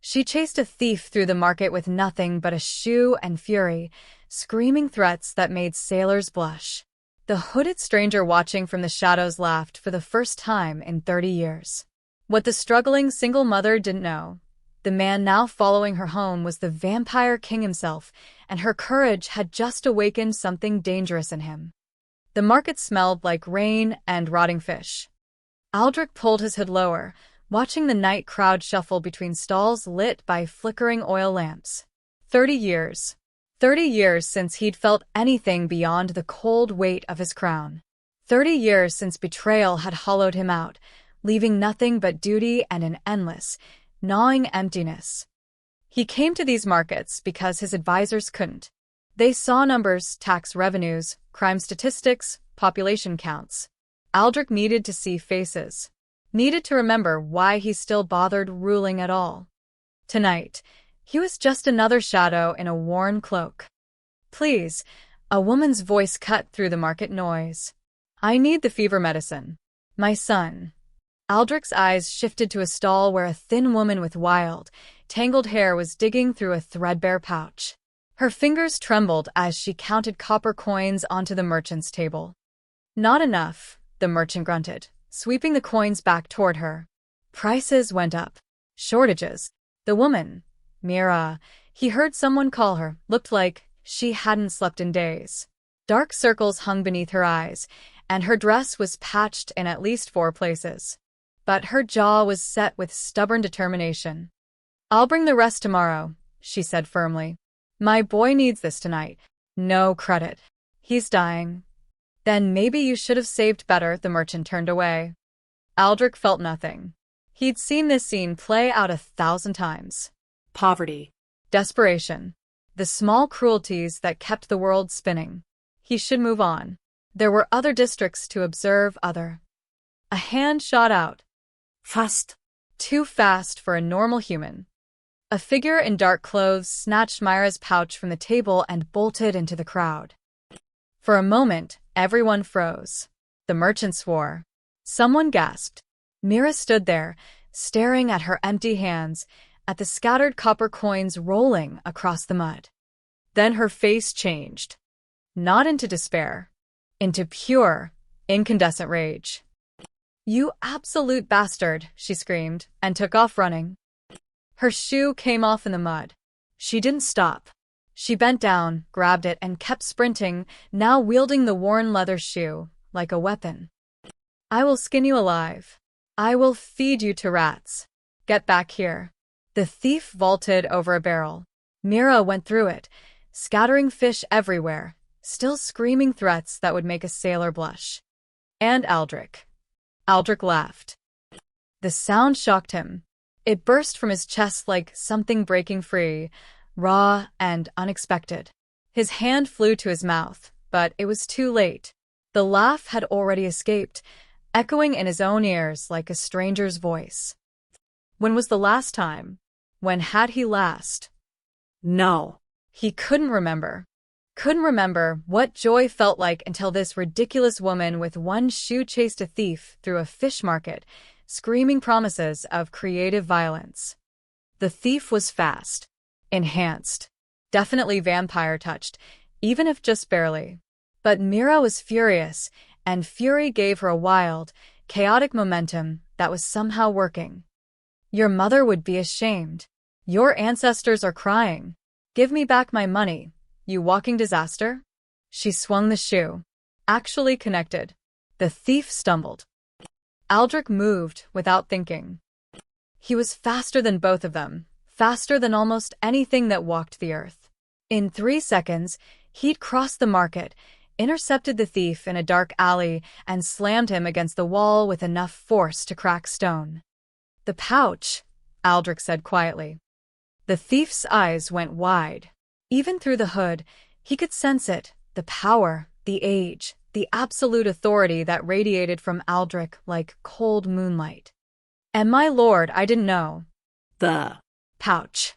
She chased a thief through the market with nothing but a shoe and fury, screaming threats that made sailors blush. The hooded stranger watching from the shadows laughed for the first time in 30 years. What the struggling single mother didn't know, the man now following her home was the vampire king himself, and her courage had just awakened something dangerous in him. The market smelled like rain and rotting fish. Aldrich pulled his hood lower, watching the night crowd shuffle between stalls lit by flickering oil lamps. 30 years. 30 years since he'd felt anything beyond the cold weight of his crown. 30 years since betrayal had hollowed him out, leaving nothing but duty and an endless, gnawing emptiness. He came to these markets because his advisors couldn't. They saw numbers, tax revenues, crime statistics, population counts. Aldrich needed to see faces. Needed to remember why he still bothered ruling at all. Tonight, he was just another shadow in a worn cloak. "Please," a woman's voice cut through the market noise. "I need the fever medicine. My son." Aldrich's eyes shifted to a stall where a thin woman with wild, tangled hair was digging through a threadbare pouch. Her fingers trembled as she counted copper coins onto the merchant's table. "Not enough," the merchant grunted, sweeping the coins back toward her. Prices went up. Shortages. The woman, Mira, he heard someone call her, looked like she hadn't slept in days. Dark circles hung beneath her eyes, and her dress was patched in at least 4 places. But her jaw was set with stubborn determination. "I'll bring the rest tomorrow," she said firmly. "My boy needs this tonight. No credit. He's dying." "Then maybe you should have saved better," the merchant turned away. Aldrich felt nothing. He'd seen this scene play out 1,000 times. Poverty. Desperation. The small cruelties that kept the world spinning. He should move on. There were other districts to observe. A hand shot out. Fast. Too fast for a normal human. A figure in dark clothes snatched Myra's pouch from the table and bolted into the crowd. For a moment, everyone froze. The merchant swore. Someone gasped. Mira stood there, staring at her empty hands, at the scattered copper coins rolling across the mud. Then her face changed. Not into despair. Into pure, incandescent rage. "You absolute bastard," she screamed, and took off running. Her shoe came off in the mud. She didn't stop. She bent down, grabbed it, and kept sprinting, now wielding the worn leather shoe like a weapon. "I will skin you alive. I will feed you to rats. Get back here." The thief vaulted over a barrel. Mira went through it, scattering fish everywhere, still screaming threats that would make a sailor blush. And Aldrich. Aldrich laughed. The sound shocked him. It burst from his chest like something breaking free, raw and unexpected. His hand flew to his mouth, but it was too late. The laugh had already escaped, echoing in his own ears like a stranger's voice. When was the last time? When had he last? No. He couldn't remember. Couldn't remember what joy felt like until this ridiculous woman with one shoe chased a thief through a fish market, screaming promises of creative violence. The thief was fast. Enhanced. Definitely vampire-touched, even if just barely. But Mira was furious, and fury gave her a wild, chaotic momentum that was somehow working. "Your mother would be ashamed. Your ancestors are crying. Give me back my money, you walking disaster." She swung the shoe. Actually connected. The thief stumbled. Aldrich moved without thinking. He was faster than both of them, faster than almost anything that walked the earth. In 3 seconds, he'd crossed the market, intercepted the thief in a dark alley, and slammed him against the wall with enough force to crack stone. "The pouch," Aldrich said quietly. The thief's eyes went wide. Even through the hood, he could sense it, the power, the age, the absolute authority that radiated from Aldrich like cold moonlight. "And my lord, I didn't know." "The pouch."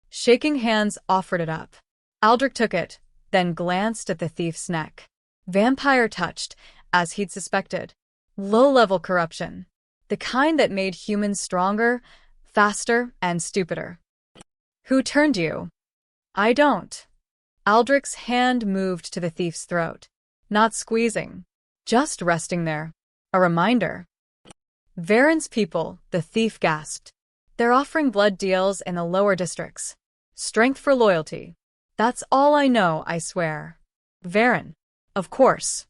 Shaking hands offered it up. Aldrich took it, then glanced at the thief's neck. Vampire-touched, as he'd suspected. Low-level corruption. The kind that made humans stronger, faster, and stupider. Who turned you? I don't. Aldrich's hand moved to the thief's throat. Not squeezing. Just resting there. A reminder. Varen's people, the thief gasped. They're offering blood deals in the lower districts. Strength for loyalty. That's all I know, I swear. Varen. Of course.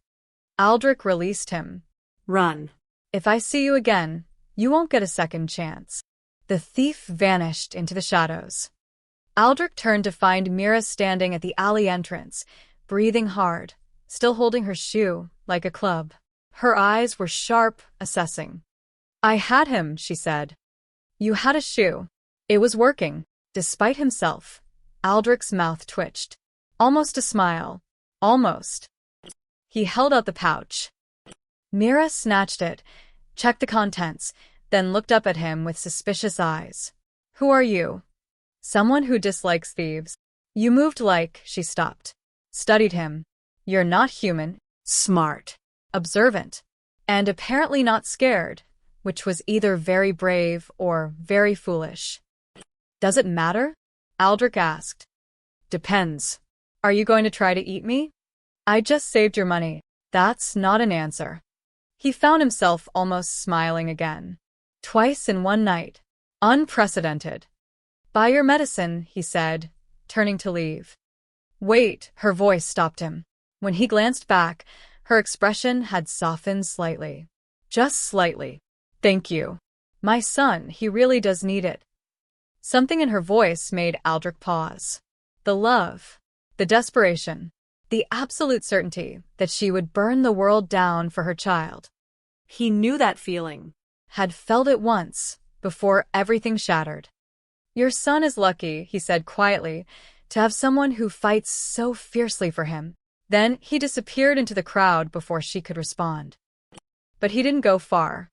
Aldrich released him. Run. If I see you again, you won't get a second chance. The thief vanished into the shadows. Aldrich turned to find Mira standing at the alley entrance, breathing hard, still holding her shoe like a club. Her eyes were sharp, assessing. I had him, she said. You had a shoe. It was working. Despite himself, Aldrich's mouth twitched. Almost a smile. Almost. He held out the pouch. Mira snatched it, checked the contents, then looked up at him with suspicious eyes. Who are you? Someone who dislikes thieves. You moved like, she stopped. Studied him. You're not human. Smart. Observant. And apparently not scared, which was either very brave or very foolish. Does it matter? Aldrich asked. Depends. Are you going to try to eat me? I just saved your money. That's not an answer. He found himself almost smiling again. Twice in one night. Unprecedented. Buy your medicine, he said, turning to leave. Wait, her voice stopped him. When he glanced back, her expression had softened slightly. Just slightly. Thank you. My son, he really does need it. Something in her voice made Aldrich pause. The love, the desperation, the absolute certainty that she would burn the world down for her child. He knew that feeling. Had felt it once, before everything shattered. Your son is lucky, he said quietly, to have someone who fights so fiercely for him. Then he disappeared into the crowd before she could respond. But he didn't go far.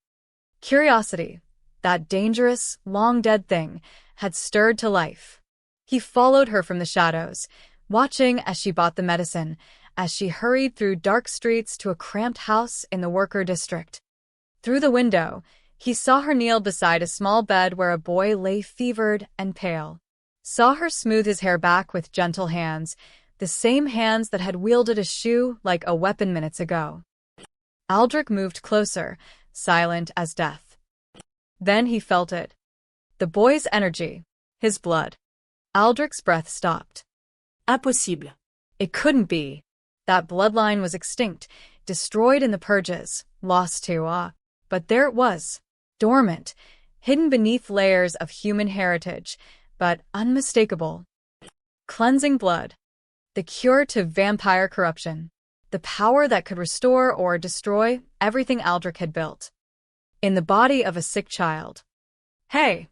Curiosity, that dangerous, long-dead thing, had stirred to life. He followed her from the shadows, watching as she bought the medicine, as she hurried through dark streets to a cramped house in the worker district. Through the window, he saw her kneel beside a small bed where a boy lay fevered and pale. Saw her smooth his hair back with gentle hands, the same hands that had wielded a shoe like a weapon minutes ago. Aldrich moved closer, silent as death. Then he felt it. The boy's energy, his blood. Aldrich's breath stopped. Impossible. It couldn't be. That bloodline was extinct, destroyed in the purges, lost to but there it was, dormant, hidden beneath layers of human heritage, but unmistakable. Cleansing blood. The cure to vampire corruption. The power that could restore or destroy everything Aldrich had built. In the body of a sick child. Hey!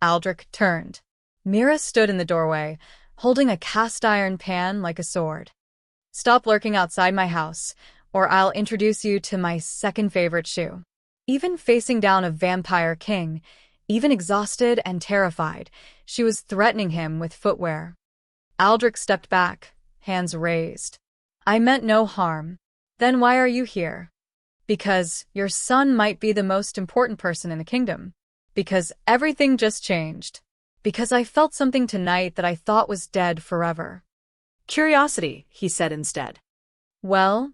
Aldrich turned. Mira stood in the doorway, holding a cast-iron pan like a sword. Stop lurking outside my house, or I'll introduce you to my second favorite shoe. Even facing down a vampire king, even exhausted and terrified, she was threatening him with footwear. Aldrich stepped back, hands raised. I meant no harm. Then why are you here? Because your son might be the most important person in the kingdom. Because everything just changed. Because I felt something tonight that I thought was dead forever. Curiosity, he said instead. Well,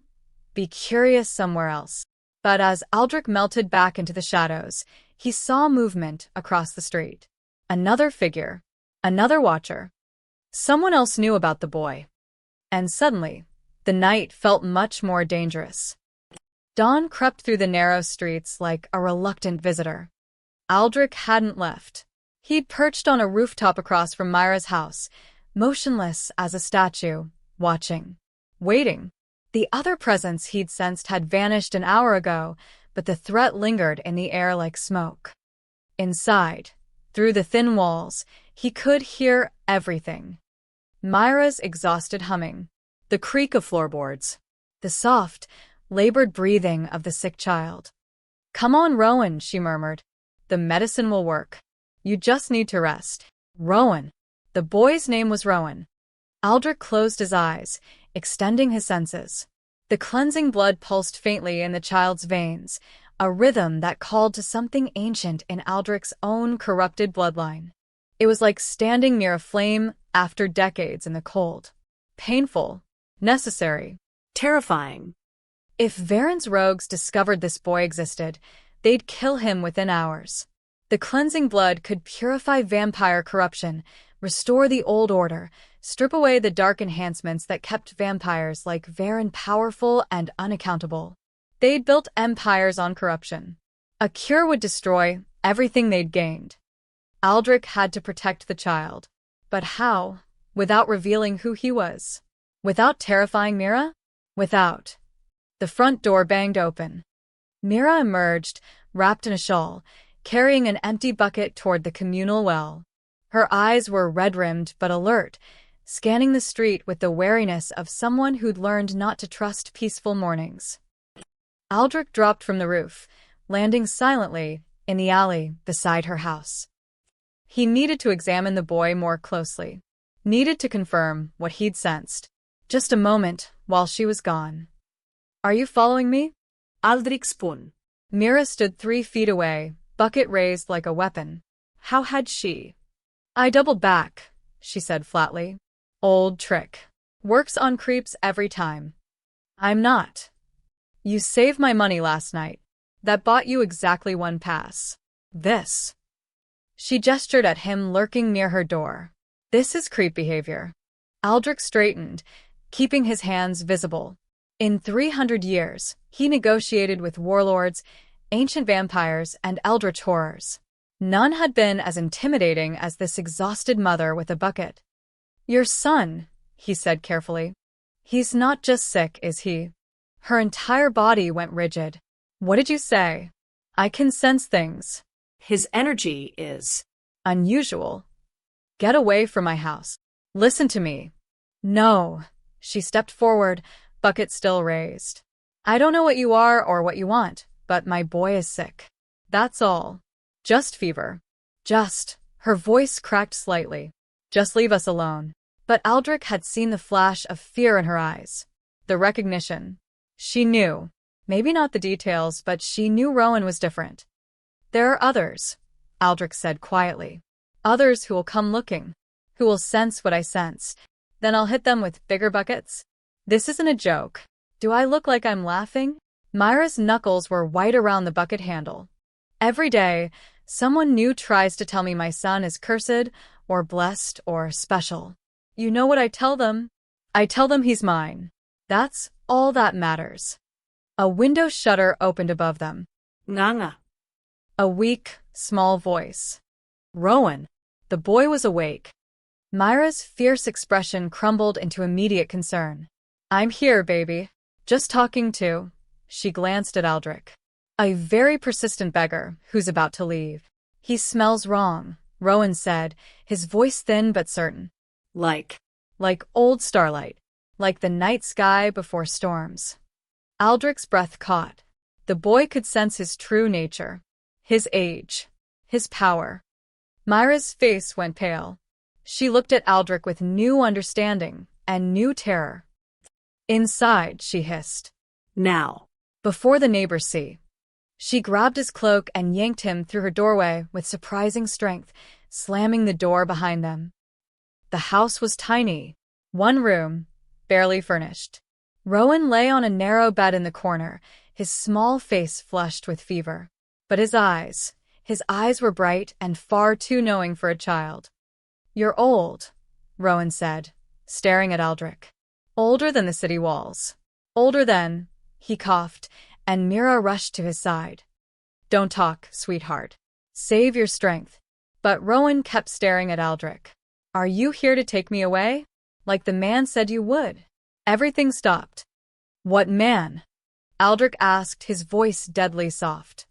be curious somewhere else. But as Aldrich melted back into the shadows, he saw movement across the street. Another figure. Another watcher. Someone else knew about the boy. And suddenly, the night felt much more dangerous. Dawn crept through the narrow streets like a reluctant visitor. Aldrich hadn't left. He'd perched on a rooftop across from Myra's house, motionless as a statue, watching. Waiting. The other presence he'd sensed had vanished an hour ago, but the threat lingered in the air like smoke. Inside, through the thin walls, he could hear everything. Myra's exhausted humming, the creak of floorboards, the soft, labored breathing of the sick child. Come on, Rowan, she murmured. The medicine will work. You just need to rest. Rowan. The boy's name was Rowan. Aldrich closed his eyes, extending his senses. The cleansing blood pulsed faintly in the child's veins, a rhythm that called to something ancient in Aldrich's own corrupted bloodline. It was like standing near a flame after decades in the cold. Painful. Necessary. Terrifying. If Varen's rogues discovered this boy existed, they'd kill him within hours. The cleansing blood could purify vampire corruption, restore the old order, strip away the dark enhancements that kept vampires like Varen powerful and unaccountable. They'd built empires on corruption. A cure would destroy everything they'd gained. Aldrich had to protect the child. But how? Without revealing who he was. Without terrifying Mira? Without. The front door banged open. Mira emerged, wrapped in a shawl, carrying an empty bucket toward the communal well. Her eyes were red-rimmed but alert, scanning the street with the wariness of someone who'd learned not to trust peaceful mornings. Aldrich dropped from the roof, landing silently in the alley beside her house. He needed to examine the boy more closely. Needed to confirm what he'd sensed. Just a moment while she was gone. Are you following me? Aldrich spun. Mira stood 3 feet away, bucket raised like a weapon. How had she? I doubled back, she said flatly. Old trick. Works on creeps every time. I'm not. You saved my money last night. That bought you exactly 1 pass. This. She gestured at him lurking near her door. This is creep behavior. Aldrich straightened, keeping his hands visible. In 300 years, he negotiated with warlords, ancient vampires, and eldritch horrors. None had been as intimidating as this exhausted mother with a bucket. Your son, he said carefully. He's not just sick, is he? Her entire body went rigid. What did you say? I can sense things. His energy is unusual. Get away from my house. Listen to me. No. She stepped forward, bucket still raised. I don't know what you are or what you want, but my boy is sick. That's all. Just fever. Just. Her voice cracked slightly. Just leave us alone. But Aldrich had seen the flash of fear in her eyes. The recognition. She knew. Maybe not the details, but she knew Rowan was different. There are others, Aldrich said quietly. Others who will come looking. Who will sense what I sense. Then I'll hit them with bigger buckets. This isn't a joke. Do I look like I'm laughing? Myra's knuckles were white around the bucket handle. Every day, someone new tries to tell me my son is cursed, or blessed, or special. You know what I tell them? I tell them he's mine. That's all that matters. A window shutter opened above them. Nganga. A weak, small voice. Rowan. The boy was awake. Myra's fierce expression crumbled into immediate concern. I'm here, baby. Just talking to. She glanced at Aldrich. A very persistent beggar who's about to leave. He smells wrong, Rowan said, his voice thin but certain. Like old starlight. Like the night sky before storms. Aldrich's breath caught. The boy could sense his true nature. His age. His power. Myra's face went pale. She looked at Aldrich with new understanding and new terror. Inside, she hissed. Now. Before the neighbors see. She grabbed his cloak and yanked him through her doorway with surprising strength, slamming the door behind them. The house was tiny. 1 room, barely furnished. Rowan lay on a narrow bed in the corner, his small face flushed with fever. But his eyes were bright and far too knowing for a child. You're old, Rowan said, staring at Aldrich. Older than the city walls. Older than, he coughed, and Mira rushed to his side. Don't talk, sweetheart. Save your strength. But Rowan kept staring at Aldrich. Are you here to take me away? Like the man said you would. Everything stopped. What man? Aldrich asked, his voice deadly soft.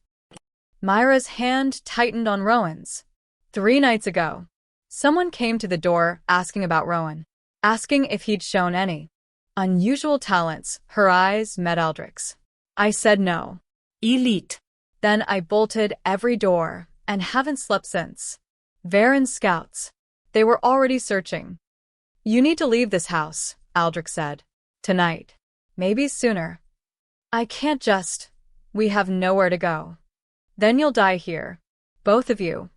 Myra's hand tightened on Rowan's. 3 nights ago. Someone came to the door asking about Rowan. Asking if he'd shown any unusual talents. Her eyes met Aldrich's. I said no. Elite. Then I bolted every door, and haven't slept since. Varen's scouts. They were already searching. You need to leave this house, Aldrich said. Tonight. Maybe sooner. I can't just. We have nowhere to go. Then you'll die here. Both of you.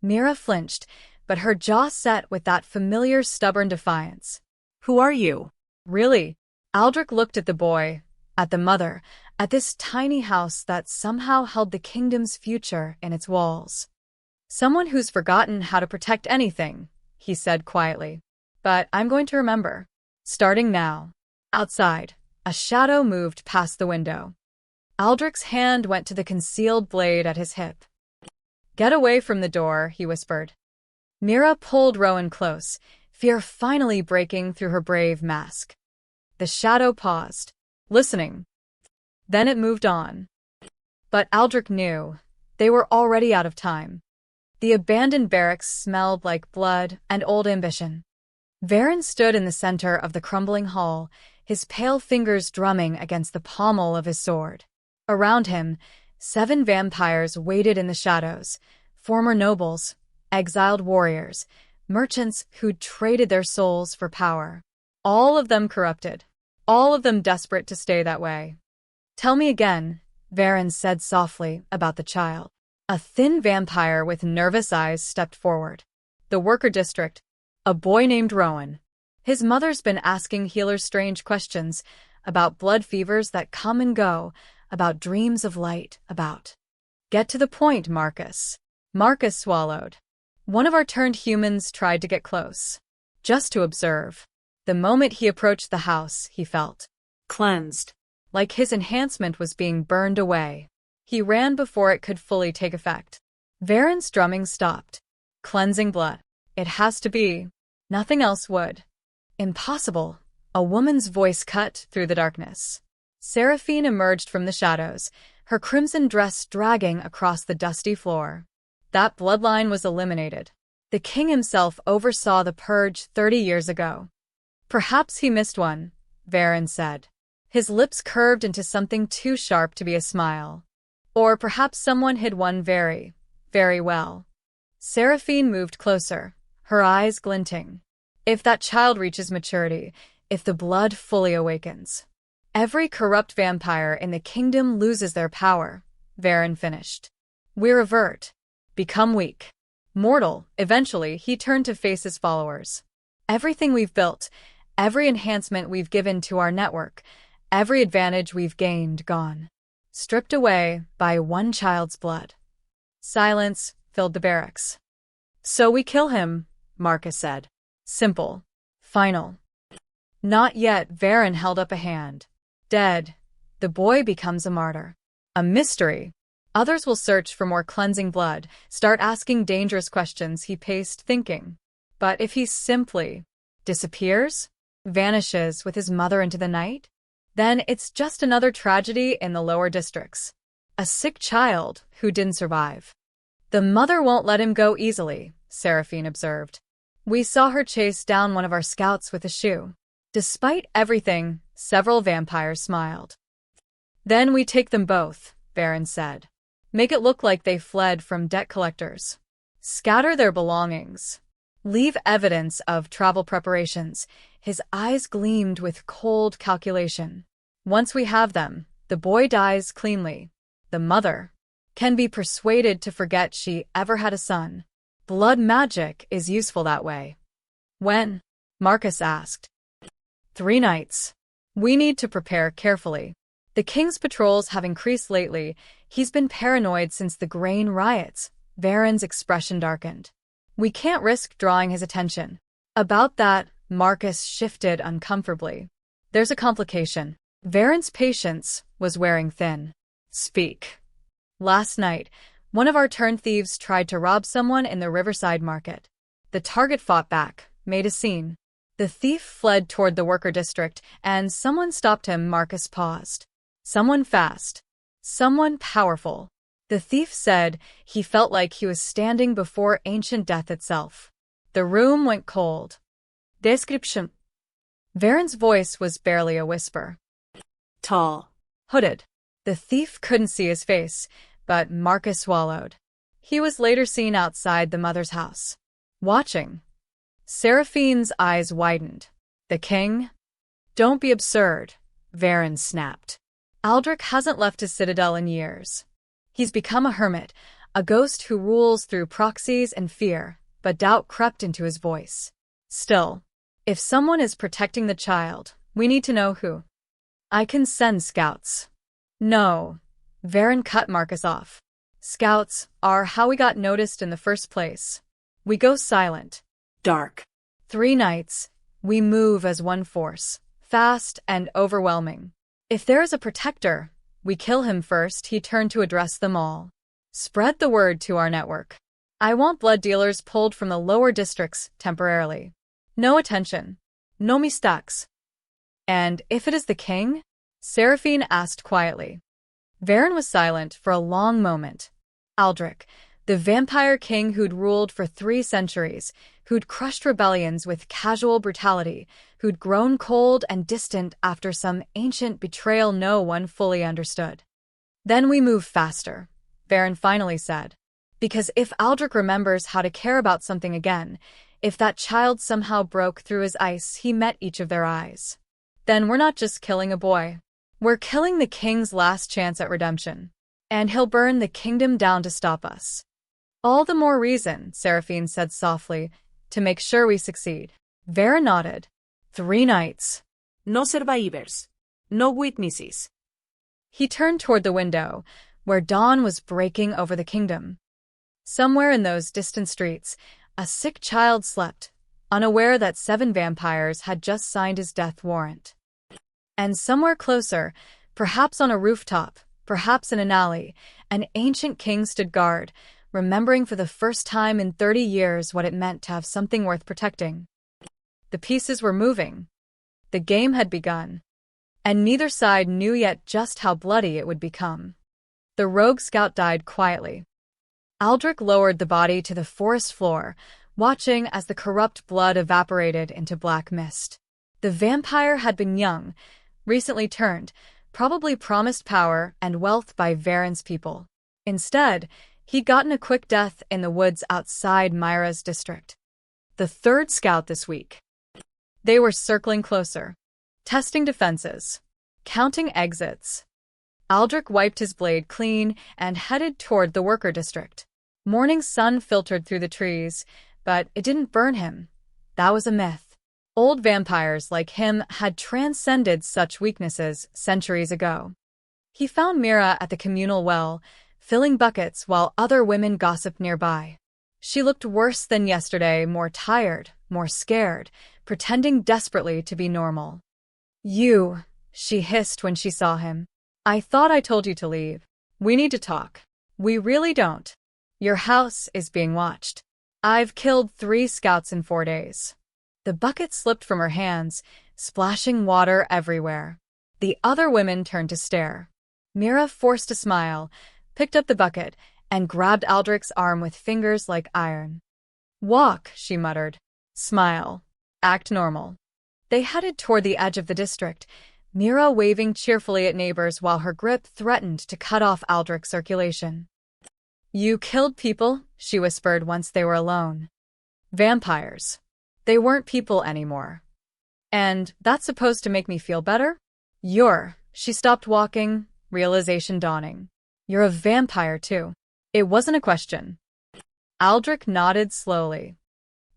Mira flinched, but her jaw set with that familiar stubborn defiance. Who are you? Really? Aldrich looked at the boy, at the mother, at this tiny house that somehow held the kingdom's future in its walls. Someone who's forgotten how to protect anything, he said quietly. But I'm going to remember. Starting now. Outside, a shadow moved past the window. Aldrich's hand went to the concealed blade at his hip. Get away from the door, he whispered. Mira pulled Rowan close, fear finally breaking through her brave mask. The shadow paused, listening. Then it moved on. But Aldrich knew they were already out of time. The abandoned barracks smelled like blood and old ambition. Varen stood in the center of the crumbling hall, his pale fingers drumming against the pommel of his sword. Around him, 7 vampires waited in the shadows, former nobles, exiled warriors, merchants who'd traded their souls for power. All of them corrupted, all of them desperate to stay that way. Tell me again, Varen said softly about the child. A thin vampire with nervous eyes stepped forward. The worker district, a boy named Rowan. His mother's been asking healers strange questions about blood fevers that come and go, about dreams of light, about... Get to the point, Marcus. Marcus swallowed. One of our turned humans tried to get close. Just to observe. The moment he approached the house, he felt Cleansed. like his enhancement was being burned away. He ran before it could fully take effect. Varen's drumming stopped. Cleansing blood. It has to be. Nothing else would. Impossible. A woman's voice cut through the darkness. Seraphine emerged from the shadows, her crimson dress dragging across the dusty floor. That bloodline was eliminated. The king himself oversaw the purge 30 years ago. Perhaps he missed one, Varen said. His lips curved into something too sharp to be a smile. Or perhaps someone hid one very, very well. Seraphine moved closer, her eyes glinting. If that child reaches maturity, if the blood fully awakens, every corrupt vampire in the kingdom loses their power, Varen finished. We revert. Become weak. Mortal. Eventually, he turned to face his followers. Everything we've built, every enhancement we've given to our network, every advantage we've gained gone. Stripped away by one child's blood. Silence filled the barracks. So we kill him, Marcus said. Simple. Final. Not yet, Varen held up a hand. Dead. The boy becomes a martyr. A mystery. Others will search for more cleansing blood, start asking dangerous questions. He paced, thinking. But if he simply disappears, vanishes with his mother into the night, then it's just another tragedy in the lower districts. A sick child who didn't survive. The mother won't let him go easily, Seraphine observed. We saw her chase down one of our scouts with a shoe. Despite everything, several vampires smiled. Then we take them both, Varen said. Make it look like they fled from debt collectors. Scatter their belongings. Leave evidence of travel preparations. His eyes gleamed with cold calculation. Once we have them, the boy dies cleanly. The mother can be persuaded to forget she ever had a son. Blood magic is useful that way. When? Marcus asked. 3 nights. We need to prepare carefully. The king's patrols have increased lately. He's been paranoid since the grain riots. Varen's expression darkened. We can't risk drawing his attention. About that, Marcus shifted uncomfortably. There's a complication. Varen's patience was wearing thin. Speak. Last night, one of our turned thieves tried to rob someone in the Riverside market. The target fought back, made a scene. The thief fled toward the worker district, and someone stopped him. Marcus paused. Someone fast. Someone powerful. The thief said he felt like he was standing before ancient death itself. The room went cold. Description. Varen's voice was barely a whisper. Tall. Hooded. The thief couldn't see his face, but Marcus swallowed. He was later seen outside the mother's house. Watching. Seraphine's eyes widened. The king? Don't be absurd, Varen snapped. Aldrich hasn't left his citadel in years. He's become a hermit, a ghost who rules through proxies and fear, but doubt crept into his voice. Still, if someone is protecting the child, we need to know who. I can send scouts. No. Varen cut Marcus off. Scouts are how we got noticed in the first place. We go silent. Dark. 3 nights. We move as one force. Fast and overwhelming. If there is a protector, we kill him first. He turned to address them all. Spread the word to our network. I want blood dealers pulled from the lower districts temporarily. No attention. No mistakes. And if it is the king? Seraphine asked quietly. Varen was silent for a long moment. Aldrich, the vampire king who'd ruled for 3 centuries, who'd crushed rebellions with casual brutality, who'd grown cold and distant after some ancient betrayal no one fully understood. Then we move faster, Varen finally said. Because if Aldrich remembers how to care about something again, if that child somehow broke through his ice, he met each of their eyes. Then we're not just killing a boy. We're killing the king's last chance at redemption. And he'll burn the kingdom down to stop us. All the more reason, Seraphine said softly, to make sure we succeed. Varen nodded. 3 nights. No survivors. No witnesses. He turned toward the window, where dawn was breaking over the kingdom. Somewhere in those distant streets, a sick child slept, unaware that 7 vampires had just signed his death warrant. And somewhere closer, perhaps on a rooftop, perhaps in an alley, an ancient king stood guard, remembering for the first time in 30 years what it meant to have something worth protecting. The pieces were moving. The game had begun. And neither side knew yet just how bloody it would become. The rogue scout died quietly. Aldrich lowered the body to the forest floor, watching as the corrupt blood evaporated into black mist. The vampire had been young, recently turned, probably promised power and wealth by Varen's people. Instead, he'd gotten a quick death in the woods outside Myra's district. The 3rd scout this week. They were circling closer, testing defenses, counting exits. Aldrich wiped his blade clean and headed toward the worker district. Morning sun filtered through the trees, but it didn't burn him. That was a myth. Old vampires like him had transcended such weaknesses centuries ago. He found Mira at the communal well, filling buckets while other women gossiped nearby. She looked worse than yesterday, more tired, more scared, pretending desperately to be normal. "You," she hissed when she saw him. "I thought I told you to leave. We need to talk." "We really don't. Your house is being watched. I've killed 3 scouts in 4 days." The bucket slipped from her hands, splashing water everywhere. The other women turned to stare. Mira forced a smile, picked up the bucket, and grabbed Aldrich's arm with fingers like iron. "Walk," she muttered. "Smile. Act normal." They headed toward the edge of the district, Mira waving cheerfully at neighbors while her grip threatened to cut off Aldrich's circulation. "You killed people," she whispered once they were alone. "Vampires. They weren't people anymore. And that's supposed to make me feel better? She stopped walking, realization dawning. "You're a vampire too." It wasn't a question. Aldrich nodded slowly.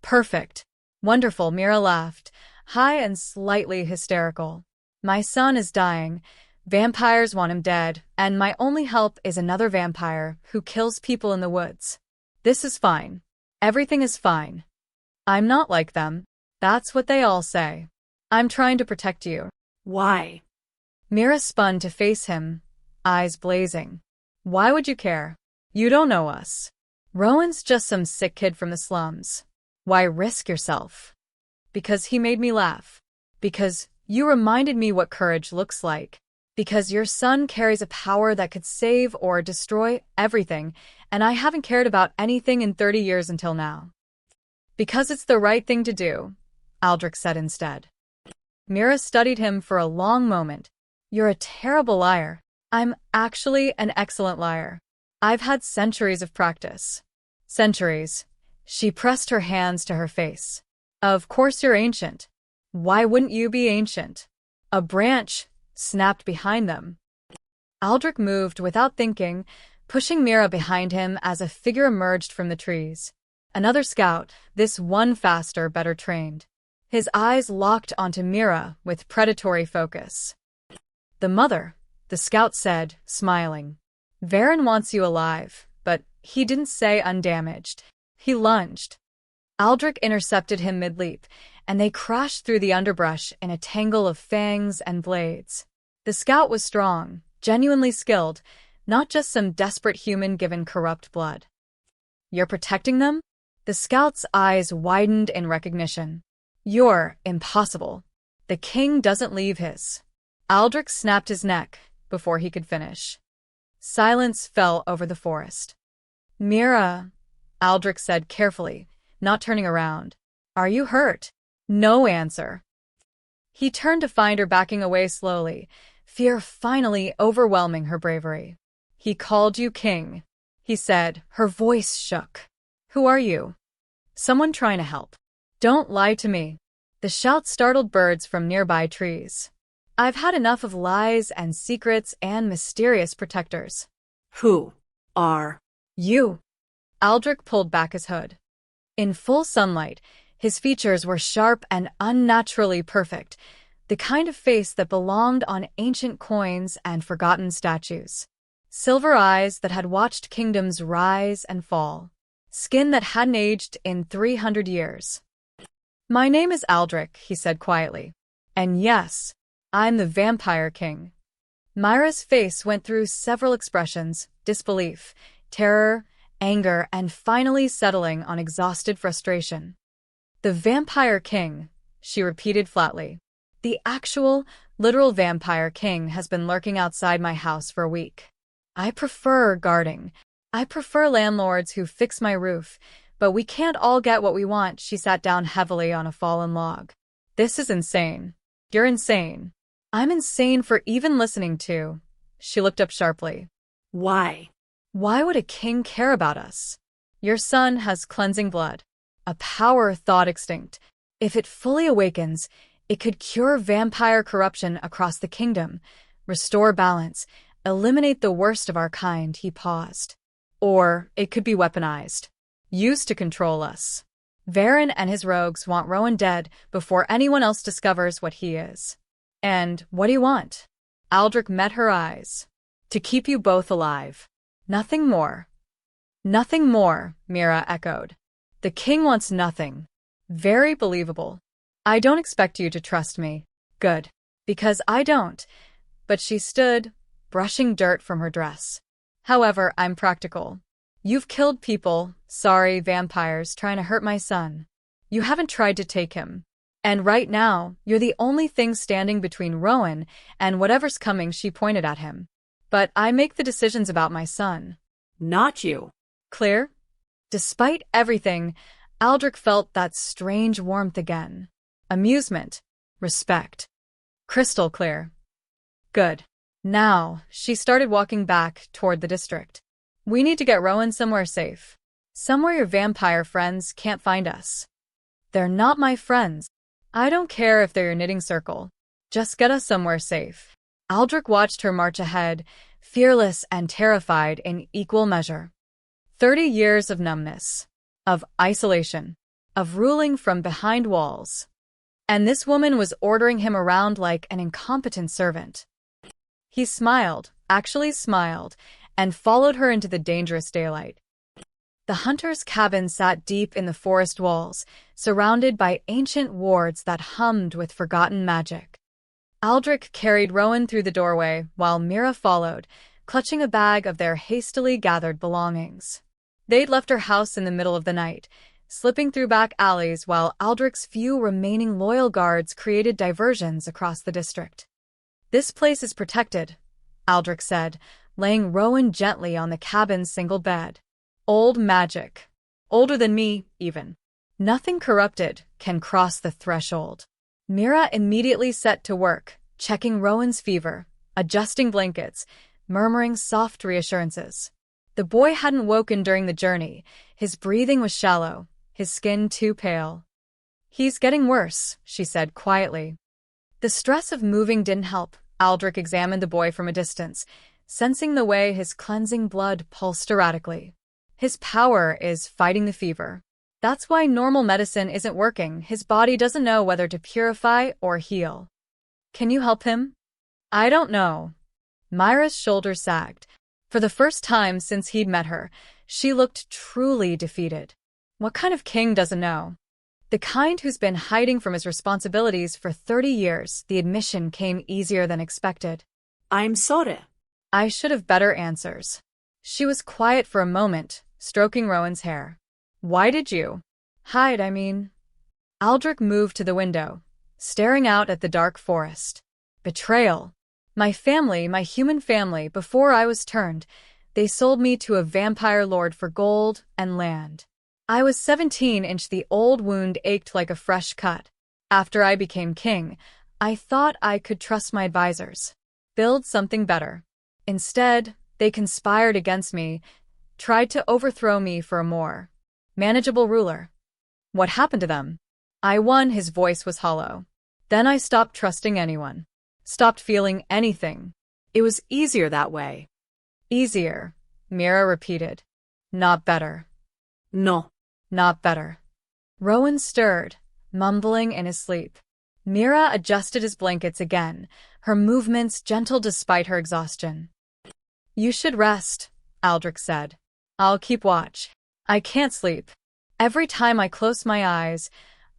"Perfect. Wonderful," Mira laughed, high and slightly hysterical. "My son is dying. Vampires want him dead, and my only help is another vampire who kills people in the woods. This is fine. Everything is fine. I'm not like them. That's what they all say. I'm trying to protect you." Why? Mira spun to face him, eyes blazing. "Why would you care? You don't know us. Rowan's just some sick kid from the slums. Why risk yourself?" "Because he made me laugh. Because you reminded me what courage looks like. Because your son carries a power that could save or destroy everything, and I haven't cared about anything in 30 years until now." "Because it's the right thing to do," Aldrich said instead. Mira studied him for a long moment. "You're a terrible liar." "I'm actually an excellent liar. I've had centuries of practice." "Centuries." She pressed her hands to her face. "Of course you're ancient. Why wouldn't you be ancient?" A branch snapped behind them. Aldrich moved without thinking, pushing Mira behind him as a figure emerged from the trees. Another scout, this one faster, better trained. His eyes locked onto Mira with predatory focus. The mother, the scout said, smiling. Varen wants you alive, but he didn't say undamaged. He lunged. Aldrich intercepted him mid-leap, and they crashed through the underbrush in a tangle of fangs and blades. The scout was strong, genuinely skilled, not just some desperate human given corrupt blood. You're protecting them? The scout's eyes widened in recognition. You're impossible. The king doesn't leave his. Aldrich snapped his neck before he could finish. Silence fell over the forest. Mira, Aldrich said carefully, not turning around. Are you hurt? No answer. He turned to find her backing away slowly, fear finally overwhelming her bravery. He called you king, he said, her voice shook. Who are you? Someone trying to help. Don't lie to me. The shout startled birds from nearby trees. I've had enough of lies and secrets and mysterious protectors. Who are you? Aldrich pulled back his hood. In full sunlight, his features were sharp and unnaturally perfect, the kind of face that belonged on ancient coins and forgotten statues. Silver eyes that had watched kingdoms rise and fall. Skin that hadn't aged in 300 years. My name is Aldrich, he said quietly. And yes, I'm the Vampire King. Myra's face went through several expressions, disbelief, terror, anger, and finally settling on exhausted frustration. The Vampire King, she repeated flatly. The actual, literal Vampire King has been lurking outside my house for a week. I prefer guarding. I prefer landlords who fix my roof, but we can't all get what we want. She sat down heavily on a fallen log. This is insane. You're insane. I'm insane for even listening to. She looked up sharply. Why? Why would a king care about us? Your son has cleansing blood. A power thought extinct. If it fully awakens, it could cure vampire corruption across the kingdom, restore balance, eliminate the worst of our kind, he paused. Or it could be weaponized, used to control us. Varen and his rogues want Rowan dead before anyone else discovers what he is. And what do you want? Aldrich met her eyes. To keep you both alive. Nothing more. Nothing more, Mira echoed. The king wants nothing. Very believable. I don't expect you to trust me. Good. Because I don't. But she stood, brushing dirt from her dress. However, I'm practical. You've killed people, sorry, vampires, trying to hurt my son. You haven't tried to take him. And right now, you're the only thing standing between Rowan and whatever's coming, she pointed at him. But I make the decisions about my son. Not you. Clear? Despite everything, Aldrich felt that strange warmth again. Amusement. Respect. Crystal clear. Good. Now, she started walking back toward the district. We need to get Rowan somewhere safe. Somewhere your vampire friends can't find us. They're not my friends. I don't care if they're your knitting circle. Just get us somewhere safe. Aldrich watched her march ahead, fearless and terrified in equal measure. 30 years of numbness, of isolation, of ruling from behind walls. And this woman was ordering him around like an incompetent servant. He smiled, actually smiled, and followed her into the dangerous daylight. The hunter's cabin sat deep in the forest walls, surrounded by ancient wards that hummed with forgotten magic. Aldrich carried Rowan through the doorway while Mira followed, clutching a bag of their hastily gathered belongings. They'd left her house in the middle of the night, slipping through back alleys while Aldrich's few remaining loyal guards created diversions across the district. This place is protected, Aldrich said, laying Rowan gently on the cabin's single bed. Old magic. Older than me, even. Nothing corrupted can cross the threshold. Mira immediately set to work, checking Rowan's fever, adjusting blankets, murmuring soft reassurances. The boy hadn't woken during the journey. His breathing was shallow, his skin too pale. He's getting worse, she said quietly. The stress of moving didn't help. Aldrich examined the boy from a distance, sensing the way his cleansing blood pulsed erratically. His power is fighting the fever. That's why normal medicine isn't working. His body doesn't know whether to purify or heal. Can you help him? I don't know. Myra's shoulders sagged. For the first time since he'd met her, she looked truly defeated. What kind of king doesn't know? The kind who's been hiding from his responsibilities for 30 years. The admission came easier than expected. I'm sorry. I should have better answers. She was quiet for a moment, stroking Rowan's hair. Why did you hide, I mean? Aldrich moved to the window, staring out at the dark forest. Betrayal. My family, my human family, before I was turned, they sold me to a vampire lord for gold and land. I was 17-inch. The old wound ached like a fresh cut. After I became king, I thought I could trust my advisors. Build something better. Instead, they conspired against me, tried to overthrow me for a more manageable ruler. What happened to them? I won. His voice was hollow. Then I stopped trusting anyone. Stopped feeling anything. It was easier that way. Easier, Mira repeated. Not better. No. Not better. Rowan stirred, mumbling in his sleep. Mira adjusted his blankets again, her movements gentle despite her exhaustion. You should rest, Aldrich said. I'll keep watch. I can't sleep. Every time I close my eyes,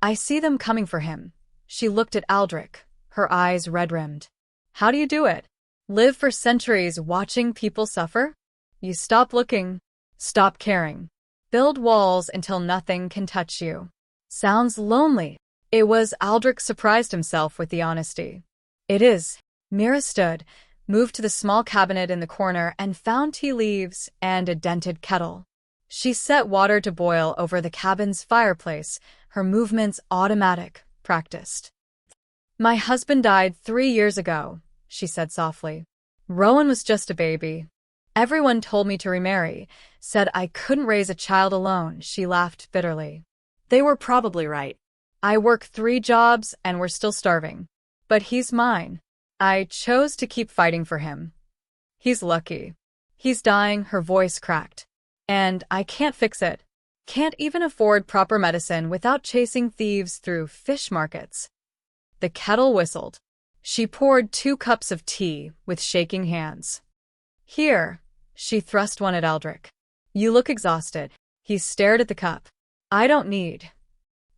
I see them coming for him. She looked at Aldrich, her eyes red-rimmed. How do you do it? Live for centuries watching people suffer? You stop looking, stop caring. Build walls until nothing can touch you. Sounds lonely. It was. Aldrich surprised himself with the honesty. It is. Mira stood, moved to the small cabinet in the corner and found tea leaves and a dented kettle. She set water to boil over the cabin's fireplace, her movements automatic, practiced. My husband died 3 years ago, she said softly. Rowan was just a baby. Everyone told me to remarry, said I couldn't raise a child alone. She laughed bitterly. They were probably right. I work 3 jobs and we're still starving. But he's mine. I chose to keep fighting for him. He's lucky. He's dying. Her voice cracked. And I can't fix it. Can't even afford proper medicine without chasing thieves through fish markets. The kettle whistled. She poured 2 cups of tea with shaking hands. Here. She thrust one at Aldrich. You look exhausted. He stared at the cup. I don't need.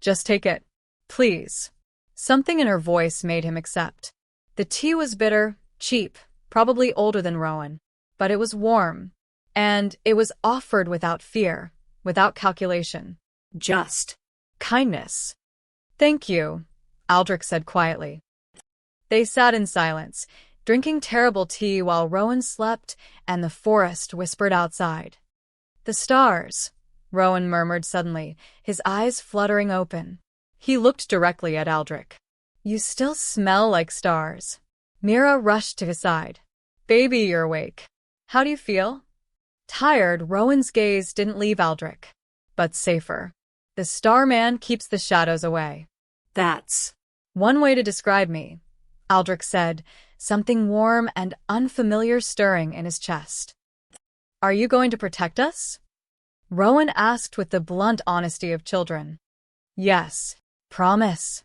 Just take it. Please. Something in her voice made him accept. The tea was bitter, cheap, probably older than Rowan. But it was warm. And it was offered without fear, without calculation. Just kindness. Thank you, Aldrich said quietly. They sat in silence, drinking terrible tea while Rowan slept and the forest whispered outside. The stars, Rowan murmured suddenly, his eyes fluttering open. He looked directly at Aldrich. You still smell like stars. Mira rushed to his side. Baby, you're awake. How do you feel? Tired. Rowan's gaze didn't leave Aldrich. But safer. The Starman keeps the shadows away. That's one way to describe me, Aldrich said, something warm and unfamiliar stirring in his chest. Are you going to protect us? Rowan asked with the blunt honesty of children. Yes. Promise.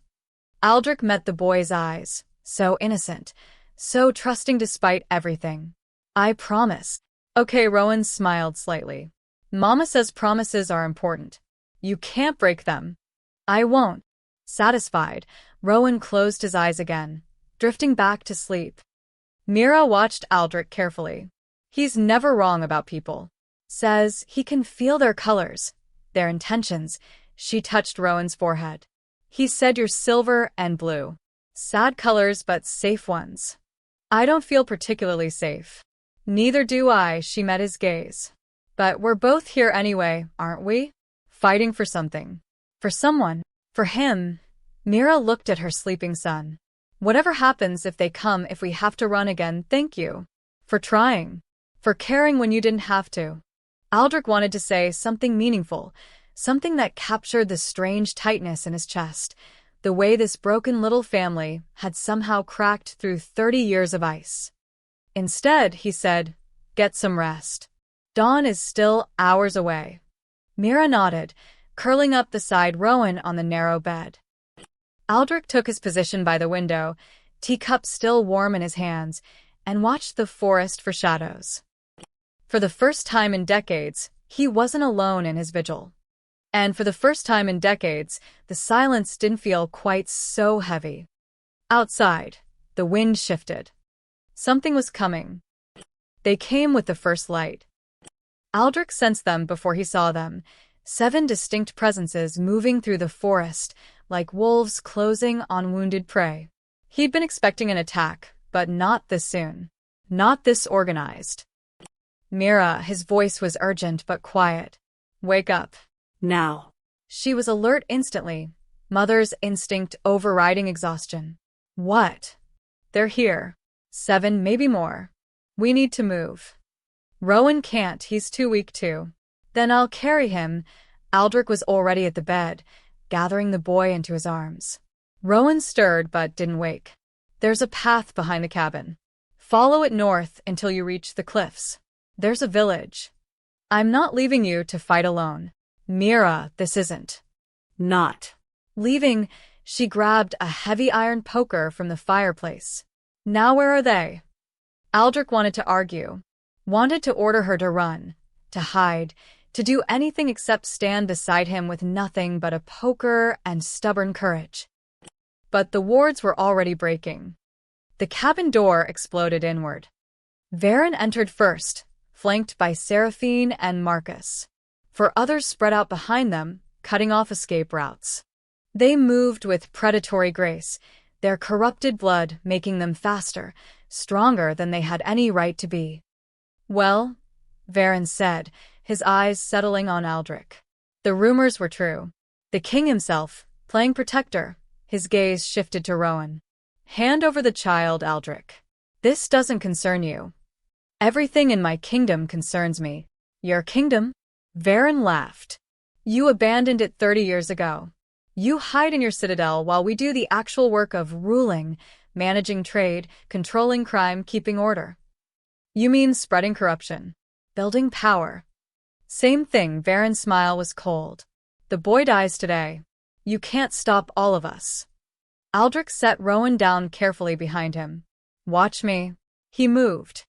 Aldrich met the boy's eyes, so innocent, so trusting despite everything. I promise. Okay, Rowan smiled slightly. Mama says promises are important. You can't break them. I won't. Satisfied, Rowan closed his eyes again, drifting back to sleep. Mira watched Aldrich carefully. He's never wrong about people. Says he can feel their colors, their intentions. She touched Rowan's forehead. He said you're silver and blue. Sad colors, but safe ones. I don't feel particularly safe. Neither do I. She met his gaze. But we're both here anyway, aren't we? Fighting for something. For someone. For him. Mira looked at her sleeping son. Whatever happens, if they come, if we have to run again, thank you. For trying. For caring when you didn't have to. Aldrich wanted to say something meaningful, something that captured the strange tightness in his chest, the way this broken little family had somehow cracked through 30 years of ice. Instead, he said, get some rest. Dawn is still hours away. Mira nodded, curling up beside Rowan on the narrow bed. Aldrich took his position by the window, teacup still warm in his hands, and watched the forest for shadows. For the first time in decades, he wasn't alone in his vigil. And for the first time in decades, the silence didn't feel quite so heavy. Outside, the wind shifted. Something was coming. They came with the first light. Aldrich sensed them before he saw them, 7 distinct presences moving through the forest, like wolves closing on wounded prey. He'd been expecting an attack, but not this soon. Not this organized. Mira, his voice was urgent but quiet. Wake up. Now. She was alert instantly, mother's instinct overriding exhaustion. What? They're here. 7, maybe more. We need to move. Rowan can't, he's too weak too. Then I'll carry him. Aldrich was already at the bed, gathering the boy into his arms. Rowan stirred but didn't wake. There's a path behind the cabin. Follow it north until you reach the cliffs. There's a village. I'm not leaving you to fight alone. Mira, this isn't. Not. Leaving, she grabbed a heavy iron poker from the fireplace. Now where are they? Aldrich wanted to argue. Wanted to order her to run, to hide, to do anything except stand beside him with nothing but a poker and stubborn courage. But the wards were already breaking. The cabin door exploded inward. Varen entered first, flanked by Seraphine and Marcus. For others spread out behind them, cutting off escape routes. They moved with predatory grace, their corrupted blood making them faster, stronger than they had any right to be. Well, Varen said, his eyes settling on Aldrich. The rumors were true. The king himself, playing protector, his gaze shifted to Rowan. Hand over the child, Aldrich. This doesn't concern you. Everything in my kingdom concerns me. Your kingdom? Varen laughed. You abandoned it 30 years ago. You hide in your citadel while we do the actual work of ruling, managing trade, controlling crime, keeping order. You mean spreading corruption, building power. Same thing. Varen's smile was cold. The boy dies today. You can't stop all of us. Aldrich set Rowan down carefully behind him. Watch me. He moved.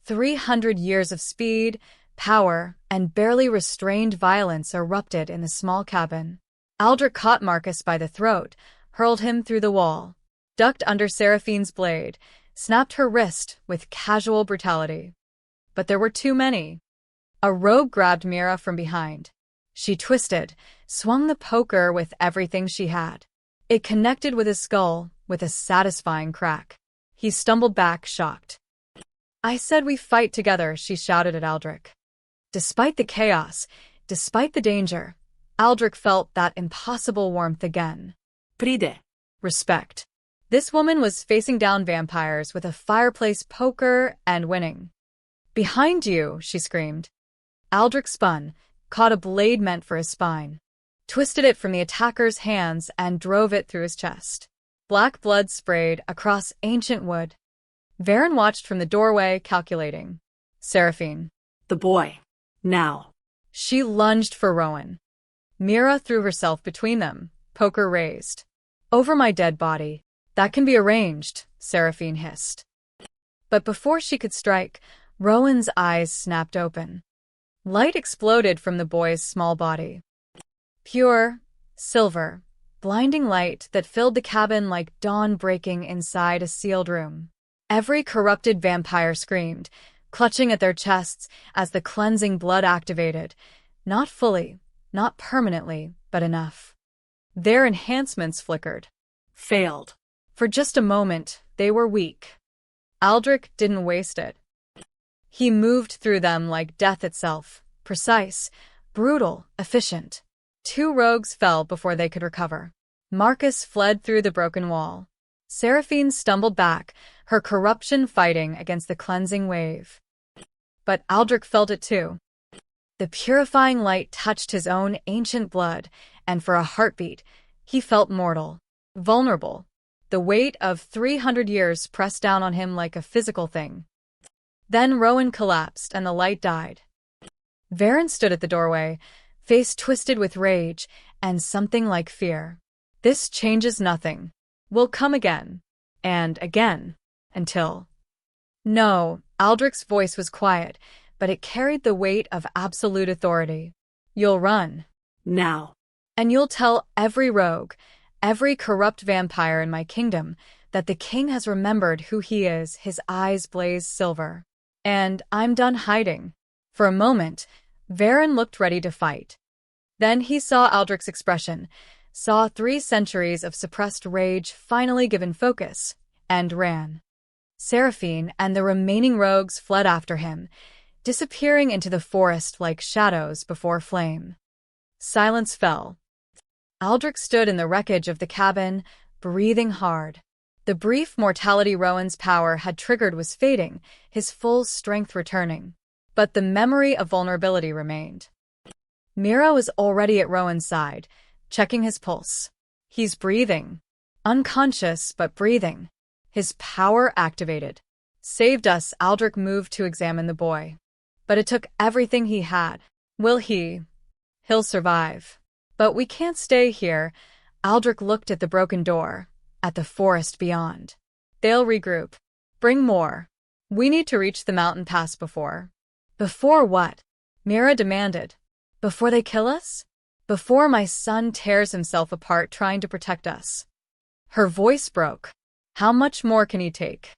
300 years of speed, power, and barely restrained violence erupted in the small cabin. Aldrich caught Marcus by the throat, hurled him through the wall, ducked under Seraphine's blade, snapped her wrist with casual brutality. But there were too many. A rogue grabbed Mira from behind. She twisted, swung the poker with everything she had. It connected with his skull with a satisfying crack. He stumbled back, shocked. I said we fight together, she shouted at Aldrich. Despite the chaos, despite the danger, Aldrich felt that impossible warmth again. Pride. Respect. This woman was facing down vampires with a fireplace poker and winning. Behind you, she screamed. Aldrich spun, caught a blade meant for his spine, twisted it from the attacker's hands and drove it through his chest. Black blood sprayed across ancient wood. Varen watched from the doorway, calculating. Seraphine. The boy. Now. She lunged for Rowan. Mira threw herself between them, poker raised. Over my dead body. That can be arranged, Seraphine hissed. But before she could strike, Rowan's eyes snapped open. Light exploded from the boy's small body. Pure, silver, blinding light that filled the cabin like dawn breaking inside a sealed room. Every corrupted vampire screamed, clutching at their chests as the cleansing blood activated. Not fully, not permanently, but enough. Their enhancements flickered. Failed. For just a moment, they were weak. Aldrich didn't waste it. He moved through them like death itself, precise, brutal, efficient. 2 rogues fell before they could recover. Marcus fled through the broken wall. Seraphine stumbled back, her corruption fighting against the cleansing wave. But Aldrich felt it too. The purifying light touched his own ancient blood, and for a heartbeat, he felt mortal, vulnerable. The weight of 300 years pressed down on him like a physical thing. Then Rowan collapsed and the light died. Varen stood at the doorway, face twisted with rage and something like fear. This changes nothing. We'll come again. And again. Until… No, Aldrich's voice was quiet, but it carried the weight of absolute authority. You'll run. Now. And you'll tell every rogue, every corrupt vampire in my kingdom, that the king has remembered who he is. His eyes blazed silver. And I'm done hiding. For a moment, Varen looked ready to fight. Then he saw Aldrich's expression, saw 3 centuries of suppressed rage finally given focus, and ran. Seraphine and the remaining rogues fled after him, disappearing into the forest like shadows before flame. Silence fell. Aldrich stood in the wreckage of the cabin, breathing hard. The brief mortality Rowan's power had triggered was fading, his full strength returning. But the memory of vulnerability remained. Mira was already at Rowan's side, checking his pulse. He's breathing. Unconscious, but breathing. His power activated. Saved us. Aldrich moved to examine the boy. But it took everything he had. Will he? He'll survive. But we can't stay here. Aldrich looked at the broken door, at the forest beyond. They'll regroup. Bring more. We need to reach the mountain pass before. Before what? Mira demanded. Before they kill us? Before my son tears himself apart trying to protect us. Her voice broke. How much more can he take?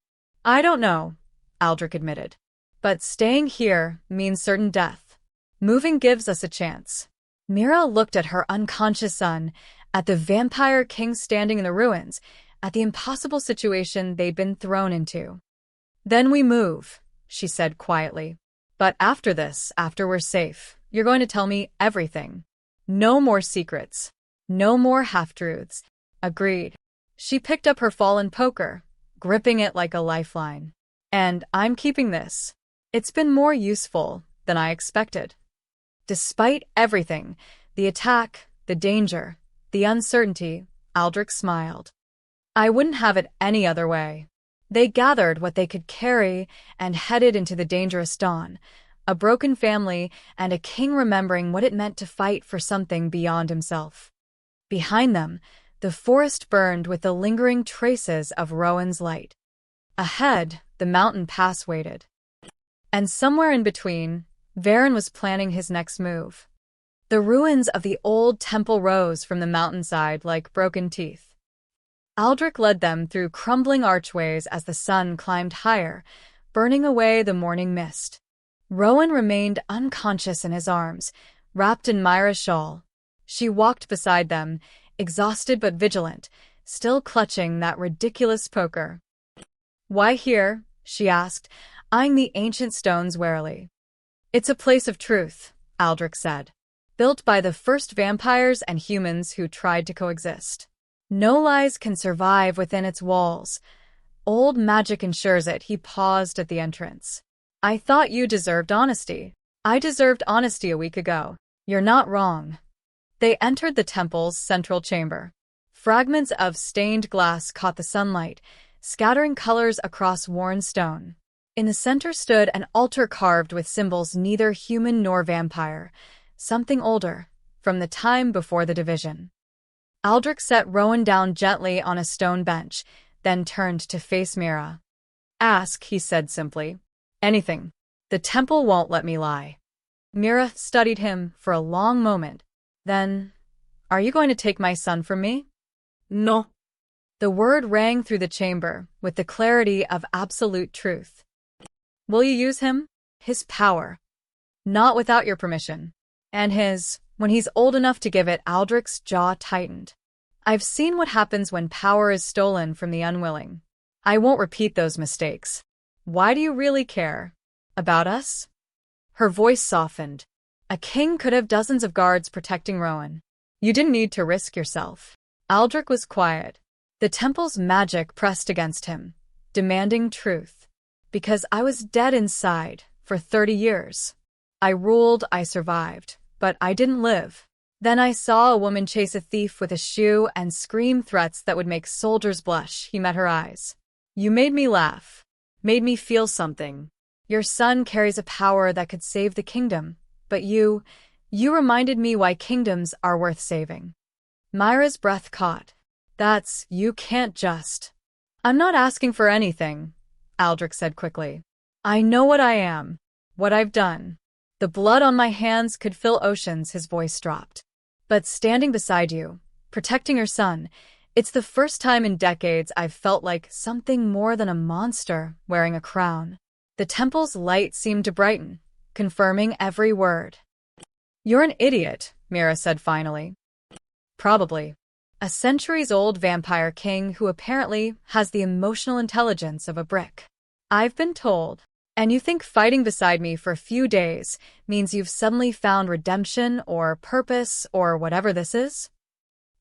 I don't know, Aldrich admitted. But staying here means certain death. Moving gives us a chance. Mira looked at her unconscious son, at the vampire king standing in the ruins, at the impossible situation they'd been thrown into. Then we move, she said quietly. But after this, after we're safe, you're going to tell me everything. No more secrets. No more half-truths. Agreed. She picked up her fallen poker, gripping it like a lifeline. And I'm keeping this. It's been more useful than I expected. Despite everything, the attack, the danger, the uncertainty, Aldrich smiled. I wouldn't have it any other way. They gathered what they could carry and headed into the dangerous dawn, a broken family and a king remembering what it meant to fight for something beyond himself. Behind them, the forest burned with the lingering traces of Rowan's light. Ahead, the mountain pass waited. And somewhere in between, Varen was planning his next move. The ruins of the old temple rose from the mountainside like broken teeth. Aldrich led them through crumbling archways as the sun climbed higher, burning away the morning mist. Rowan remained unconscious in his arms, wrapped in Myra's shawl. She walked beside them, exhausted but vigilant, still clutching that ridiculous poker. Why here? She asked, eyeing the ancient stones warily. It's a place of truth, Aldrich said, built by the first vampires and humans who tried to coexist. No lies can survive within its walls. Old magic ensures it. He paused at the entrance. I thought you deserved honesty. I deserved honesty a week ago. You're not wrong. They entered the temple's central chamber. Fragments of stained glass caught the sunlight, scattering colors across worn stone. In the center stood an altar carved with symbols neither human nor vampire, something older, from the time before the division. Aldrich set Rowan down gently on a stone bench, then turned to face Mira. Ask, he said simply. Anything. The temple won't let me lie. Mira studied him for a long moment. Then, are you going to take my son from me? No. The word rang through the chamber with the clarity of absolute truth. Will you use him? His power. Not without your permission. And his, when he's old enough to give it. Aldrich's jaw tightened. I've seen what happens when power is stolen from the unwilling. I won't repeat those mistakes. Why do you really care? About us? Her voice softened. A king could have dozens of guards protecting Rowan. You didn't need to risk yourself. Aldrich was quiet. The temple's magic pressed against him, demanding truth. Because I was dead inside for 30 years. I ruled, I survived, but I didn't live. Then I saw a woman chase a thief with a shoe and scream threats that would make soldiers blush. He met her eyes. You made me laugh. Made me feel something. Your son carries a power that could save the kingdom, but you You reminded me why kingdoms are worth saving. Myra's breath caught. You can't just. I'm not asking for anything, Aldrich said quickly. I know what I am, what I've done. The blood on my hands could fill oceans, his voice dropped. But standing beside you, protecting your son, it's the first time in decades I've felt like something more than a monster wearing a crown. The temple's light seemed to brighten, confirming every word. You're an idiot, Mira said finally. Probably. A centuries-old vampire king who apparently has the emotional intelligence of a brick. I've been told. And you think fighting beside me for a few days means you've suddenly found redemption or purpose or whatever this is?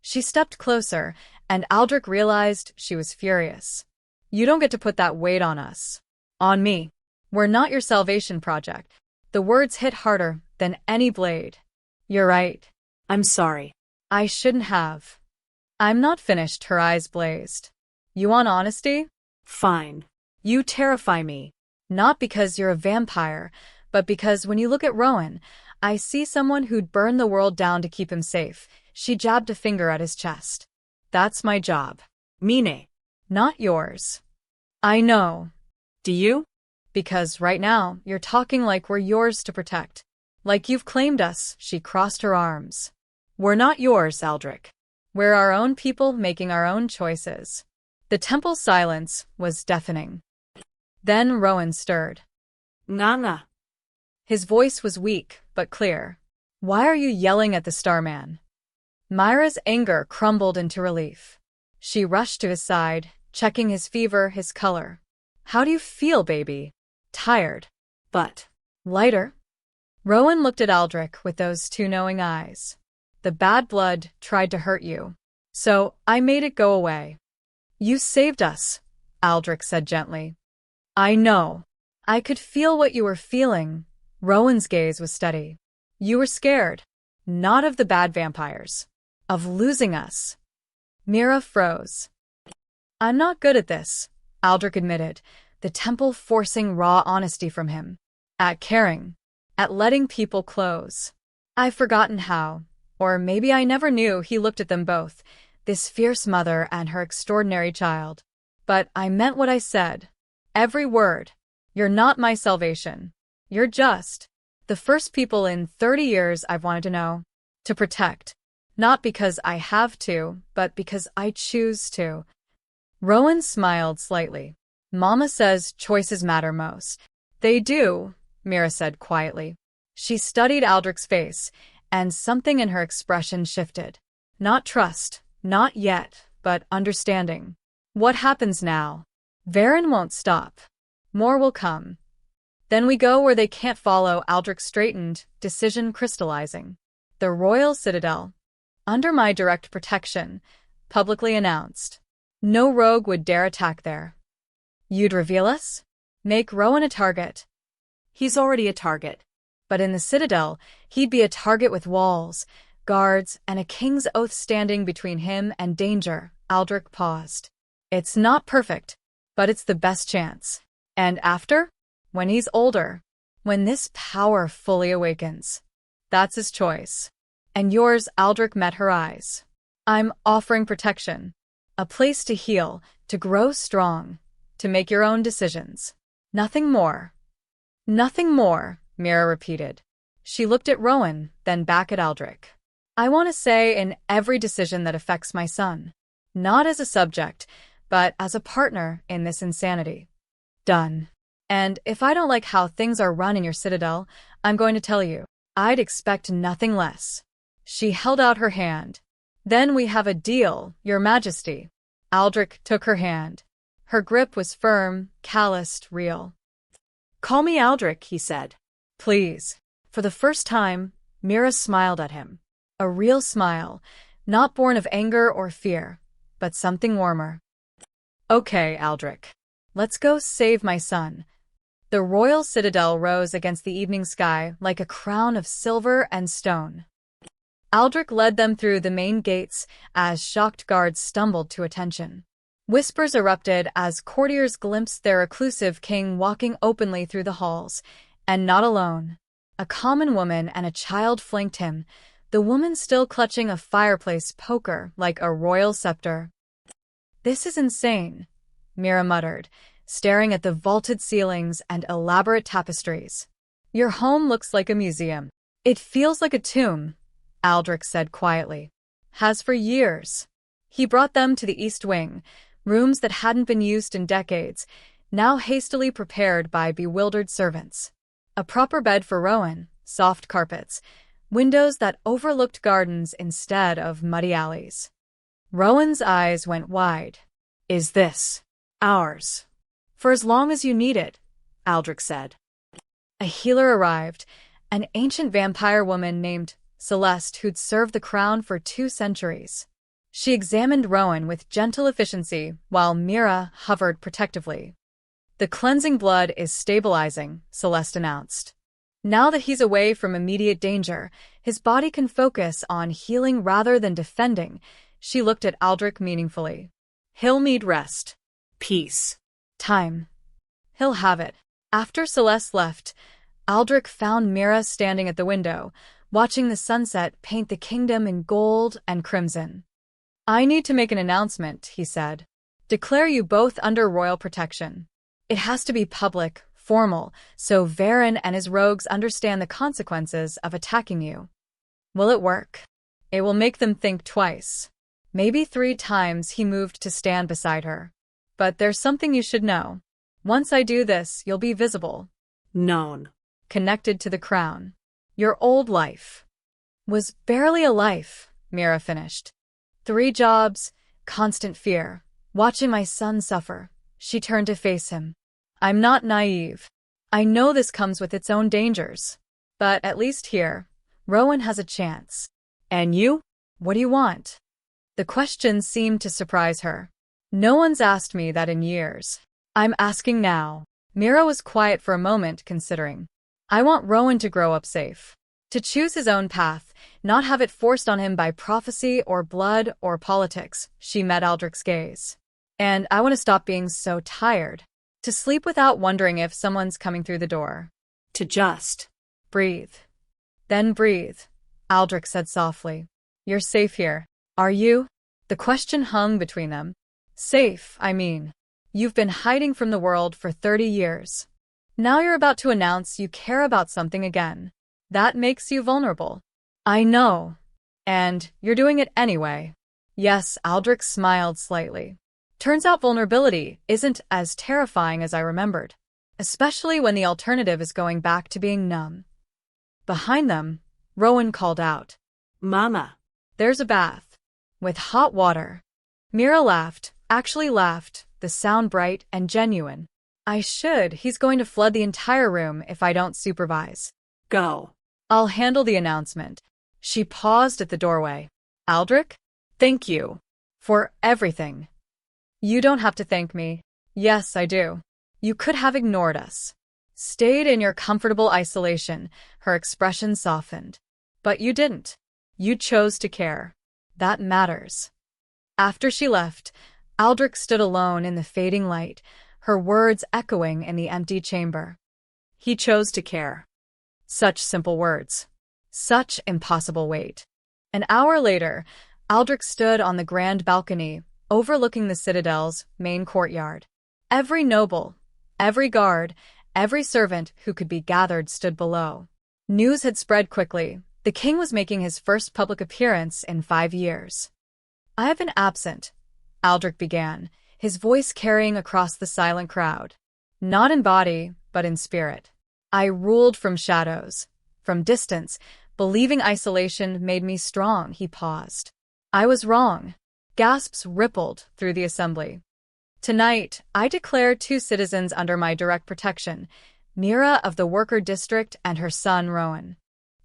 She stepped closer, and Aldrich realized she was furious. You don't get to put that weight on us. On me. We're not your salvation project. The words hit harder than any blade. You're right. I'm sorry. I shouldn't have. I'm not finished, her eyes blazed. You want honesty? Fine. You terrify me. Not because you're a vampire, but because when you look at Rowan, I see someone who'd burn the world down to keep him safe. She jabbed a finger at his chest. That's my job. Mine. Not yours. I know. Do you? Because right now, you're talking like we're yours to protect. Like you've claimed us, she crossed her arms. We're not yours, Aldrich. We're our own people making our own choices. The temple's silence was deafening. Then Rowan stirred. Nana. His voice was weak, but clear. Why are you yelling at the Starman? Myra's anger crumbled into relief. She rushed to his side, checking his fever, his color. How do you feel, baby? Tired. But. Lighter? Rowan looked at Aldrich with those two knowing eyes. The bad blood tried to hurt you. So, I made it go away. You saved us, Aldrich said gently. I know. I could feel what you were feeling. Rowan's gaze was steady. You were scared. Not of the bad vampires. Of losing us. Mira froze. I'm not good at this, Aldrich admitted, the temple forcing raw honesty from him. At caring. At letting people close. I've forgotten how. Or maybe I never knew. He looked at them both, this fierce mother and her extraordinary child. But I meant what I said. Every word. You're not my salvation. You're just the first people in 30 years I've wanted to know. To protect. Not because I have to, but because I choose to. Rowan smiled slightly. Mama says choices matter most. They do, Mira said quietly. She studied Aldrich's face, and something in her expression shifted. Not trust, not yet, but understanding. What happens now? Varen won't stop. More will come. Then we go where they can't follow. Aldrich straightened, decision crystallizing. The Royal Citadel. Under my direct protection, publicly announced. No rogue would dare attack there. You'd reveal us? Make Rowan a target. He's already a target. But in the Citadel, he'd be a target with walls, guards, and a king's oath standing between him and danger. Aldrich paused. It's not perfect, but it's the best chance. And after? When he's older. When this power fully awakens. That's his choice. And yours, Aldrich met her eyes. I'm offering protection. A place to heal, to grow strong, to make your own decisions. Nothing more. Nothing more, Mira repeated. She looked at Rowan, then back at Aldrich. I want to say in every decision that affects my son. Not as a subject, but as a partner in this insanity. Done. And if I don't like how things are run in your Citadel, I'm going to tell you. I'd expect nothing less. She held out her hand. Then we have a deal, Your Majesty. Aldrich took her hand. Her grip was firm, calloused, real. Call me Aldrich, he said. Please. For the first time, Mira smiled at him. A real smile, not born of anger or fear, but something warmer. Okay, Aldrich. Let's go save my son. The Royal Citadel rose against the evening sky like a crown of silver and stone. Aldrich led them through the main gates as shocked guards stumbled to attention. Whispers erupted as courtiers glimpsed their reclusive king walking openly through the halls, and not alone. A common woman and a child flanked him, the woman still clutching a fireplace poker like a royal scepter. "This is insane," Mira muttered, staring at the vaulted ceilings and elaborate tapestries. "Your home looks like a museum." "It feels like a tomb," Aldrich said quietly. "Has for years." He brought them to the East Wing, rooms that hadn't been used in decades, now hastily prepared by bewildered servants. A proper bed for Rowan, soft carpets, windows that overlooked gardens instead of muddy alleys. Rowan's eyes went wide. "Is this Ours. for as long as you need it?" Aldrich said. A healer arrived, an ancient vampire woman named Celeste who'd served the crown for 2 centuries. She examined Rowan with gentle efficiency while Mira hovered protectively. "The cleansing blood is stabilizing," Celeste announced. "Now that he's away from immediate danger, his body can focus on healing rather than defending." She looked at Aldrich meaningfully. "He'll need rest. Peace. Time. He'll have it." After Celeste left, Aldrich found Mira standing at the window, watching the sunset paint the kingdom in gold and crimson. "I need to make an announcement," he said. "Declare you both under royal protection. It has to be public, formal, so Varen and his rogues understand the consequences of attacking you." "Will it work?" "It will make them think twice." Maybe 3 times he moved to stand beside her. "But there's something you should know. Once I do this, you'll be visible. Known. Connected to the crown. Your old life was barely a life," Mira finished. 3 jobs, constant fear, watching my son suffer." She turned to face him. "I'm not naive. I know this comes with its own dangers. But at least here, Rowan has a chance." "And you? What do you want?" The question seemed to surprise her. "No one's asked me that in years. I'm asking now." Mira was quiet for a moment, considering. "I want Rowan to grow up safe. To choose his own path, not have it forced on him by prophecy or blood or politics." She met Aldrich's gaze. "And I want to stop being so tired. To sleep without wondering if someone's coming through the door. To just breathe. Then breathe," Aldrich said softly. "You're safe here, are you?" The question hung between them. "Safe, I mean. You've been hiding from the world for 30 years. Now you're about to announce you care about something again. That makes you vulnerable." "I know. And you're doing it anyway." "Yes," Aldrich smiled slightly. "Turns out vulnerability isn't as terrifying as I remembered, especially when the alternative is going back to being numb." Behind them, Rowan called out, Mama. "There's a bath. With hot water." Mira laughed, actually laughed, the sound bright and genuine. He's going to flood the entire room if I don't supervise." Go. "I'll handle the announcement." She paused at the doorway. "Aldrich, thank you for everything." "You don't have to thank me." "Yes, I do. You could have ignored us. Stayed in your comfortable isolation." Her expression softened. "But you didn't. You chose to care. That matters." After she left, Aldrich stood alone in the fading light, her words echoing in the empty chamber. He chose to care. Such simple words. Such impossible weight. An hour later, Aldrich stood on the grand balcony, overlooking the Citadel's main courtyard. Every noble, every guard, every servant who could be gathered stood below. News had spread quickly. The king was making his first public appearance in 5 years. "I have been absent," Aldrich began, his voice carrying across the silent crowd. "Not in body, but in spirit. I ruled from shadows, from distance, believing isolation made me strong." He paused. "I was wrong." Gasps rippled through the assembly. "Tonight, I declare 2 citizens under my direct protection, Mira of the Worker District and her son Rowan.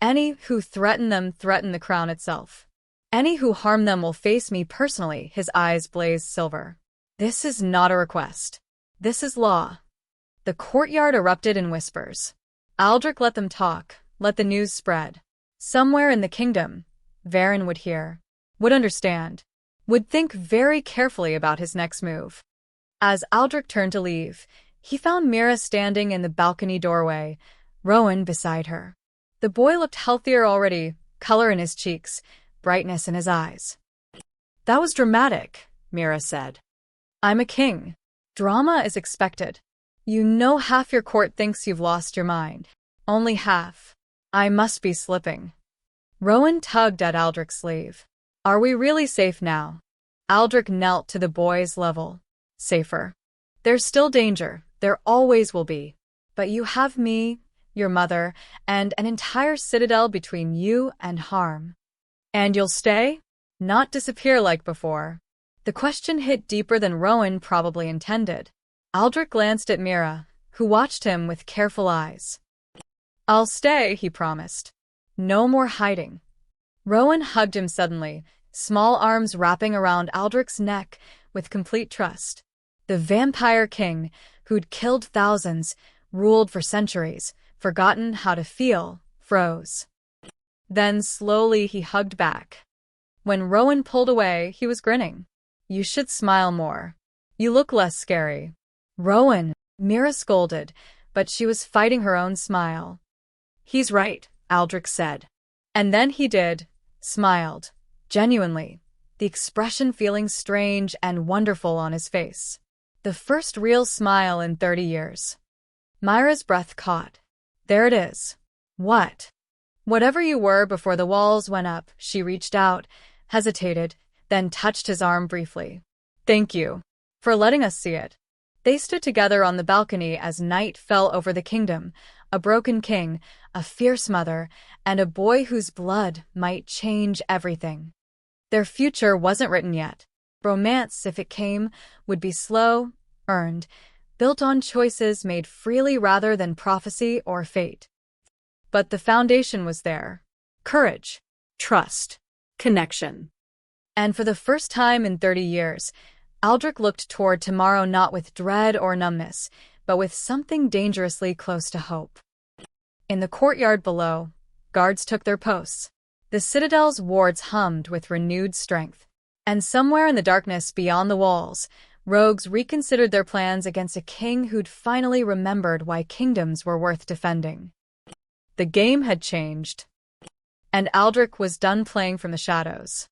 Any who threaten them threaten the crown itself. Any who harm them will face me personally." His eyes blazed silver. "This is not a request. This is law." The courtyard erupted in whispers. Aldrich let them talk, let the news spread. Somewhere in the kingdom, Varen would hear, would understand, would think very carefully about his next move. As Aldrich turned to leave, he found Mira standing in the balcony doorway, Rowan beside her. The boy looked healthier already, color in his cheeks, brightness in his eyes. "That was dramatic," Mira said. "I'm a king. Drama is expected. You know half your court thinks you've lost your mind. Only half. I must be slipping." Rowan tugged at Aldrich's sleeve. "Are we really safe now?" Aldrich knelt to the boy's level. "Safer. There's still danger. There always will be. But you have me, your mother, and an entire citadel between you and harm. And you'll stay? Not disappear like before." The question hit deeper than Rowan probably intended. Aldrich glanced at Mira, who watched him with careful eyes. "I'll stay," he promised. "No more hiding." Rowan hugged him suddenly, small arms wrapping around Aldrich's neck with complete trust. The vampire king, who'd killed thousands, ruled for centuries, forgotten how to feel, froze. Then slowly he hugged back. When Rowan pulled away, he was grinning. "You should smile more. You look less scary." "Rowan," Mira scolded, but she was fighting her own smile. "He's right," Aldrich said. And then he did, smiled, genuinely, the expression feeling strange and wonderful on his face. The first real smile in 30 years. Myra's breath caught. "There it is." "What?" "Whatever you were before the walls went up," she reached out, hesitated, then touched his arm briefly. "Thank you for letting us see it." They stood together on the balcony as night fell over the kingdom, a broken king, a fierce mother, and a boy whose blood might change everything. Their future wasn't written yet. Romance, if it came, would be slow, earned, built on choices made freely rather than prophecy or fate. But the foundation was there. Courage, trust, connection. And for the first time in 30 years, Aldrich looked toward tomorrow not with dread or numbness, but with something dangerously close to hope. In the courtyard below, guards took their posts. The Citadel's wards hummed with renewed strength. And somewhere in the darkness beyond the walls, rogues reconsidered their plans against a king who'd finally remembered why kingdoms were worth defending. The game had changed. And Aldrich was done playing from the shadows.